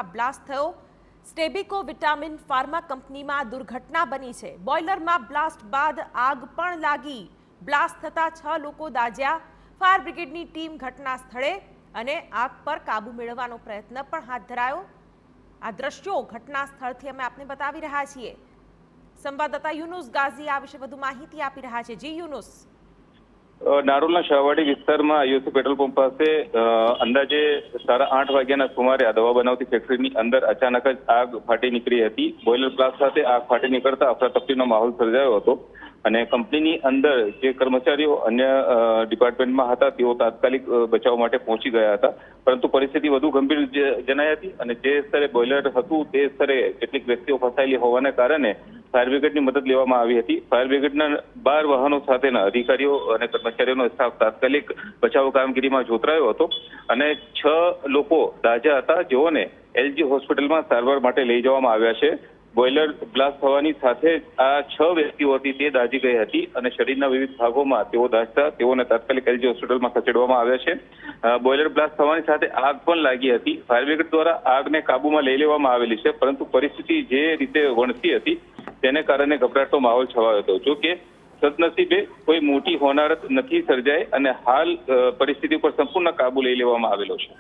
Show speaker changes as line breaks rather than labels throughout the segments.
બોઇલરમાં blast થયો। સ્ટેબિકો vitamin pharma કંપનીમાં દુર્ઘટના બની છે। બોઇલરમાં બ્લાસ્ટ બાદ આગ પણ લાગી। બ્લાસ્ટ થતા 6 લોકો દાઝ્યા। ફાયર બ્રિગેડની ટીમ ઘટના સ્થળે અને આગ પર કાબુ મેળવવાનો પ્રયત્ન પણ હાથ ધરાયો। આ દ્રશ્યો ઘટના સ્થળથી અમે આપને બતાવી રહ્યા છીએ। સંવાદદાતા યુનુસ ગાઝી આ વિશે વધુ માહિતી આપી રહ્યા છે। જી યુનુસ।
નારોલના શાહવાડી વિસ્તારમાં આઈઓસી પેટ્રોલ પંપ પાસે અંદાજે 8:30 વાગ્યાના સુમારે આ દવા બનાવતી ફેક્ટરીની અંદર અચાનક જ આગ ફાટી નીકળી હતી। બોઇલર બ્લાસ્ટ સાથે આગ ફાટી નીકળતા અફરાતફરીનો માહોલ સર્જાયો હતો અને કંપનીની અંદર જે કર્મચારીઓ અન્ય ડિપાર્ટમેન્ટમાં હતા તેઓ તાત્કાલિક બચાવ માટે પહોંચી ગયા હતા, પરંતુ પરિસ્થિતિ વધુ ગંભીર જણાઈ હતી અને જે સ્તરે બોઇલર હતું તે સ્તરે કેટલીક વ્યક્તિઓ ફસાયેલી હોવાને કારણે ફાયર બ્રિગેડની મદદ લેવામાં આવી હતી। ફાયર બ્રિગેડના 12 વાહનો સાથેના અધિકારીઓ અને કર્મચારીઓનો સ્ટાફ તાત્કાલિક બચાવ કામગીરીમાં જોતરાયો હતો અને 6 લોકો દાઝ્યા હતા, જેઓને એલજી હોસ્પિટલમાં સારવાર માટે લઈ જવામાં આવ્યા છે। બોઇલર બ્લાસ્ટ થવાની સાથે આ 6 વ્યક્તિઓ હતી તે દાઝી ગઈ હતી અને શરીરના વિવિધ ભાગોમાં તેઓ દાઝતા તેઓને તાત્કાલિક એલજી હોસ્પિટલમાં ખસેડવામાં આવ્યા છે। બોઇલર બ્લાસ્ટ થવાની સાથે આગ પણ લાગી હતી। ફાયર બ્રિગેડ દ્વારા આગને કાબુમાં લઈ લેવામાં આવેલી છે, પરંતુ પરિસ્થિતિ જે રીતે વણસી હતી તેને કારણે ગભરાટનો માહોલ છવાયો હતો। જો કે સદનસીબે કોઈ મોટી હોનારત નથી સર્જાઈ અને હાલ પરિસ્થિતિ પર સંપૂર્ણ કાબુ લઈ લેવામાં આવેલો છે।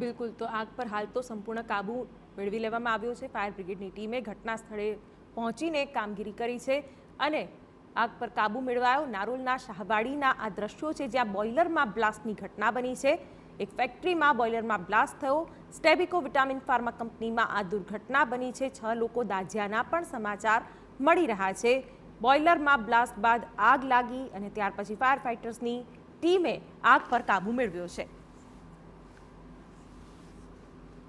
બિલકુલ, તો આગ પર હાલ તો સંપૂર્ણ કાબુ મેળવી લેવામાં આવ્યો છે। ફાયર બ્રિગેડની ટીમે ઘટના સ્થળે પહોંચીને કામગીરી કરી છે અને આગ પર કાબુ મેળવાયો। નારોલના શાહવાડીના આ દ્રશ્યો છે જ્યાં બોઇલરમાં બ્લાસ્ટની ઘટના બની છે। એક ફેક્ટરીમાં બોઇલરમાં બ્લાસ્ટ થયો। સ્ટેબિકો વિટામિન ફાર્મા કંપનીમાં આ દુર્ઘટના બની છે। 6 લોકો દાઝ્યાના પણ સમાચાર મળી રહ્યા છે। બોઇલરમાં બ્લાસ્ટ બાદ આગ લાગી અને ત્યાર પછી ફાયર ફાઇટર્સની ટીમે આગ પર કાબુ મેળવ્યો છે।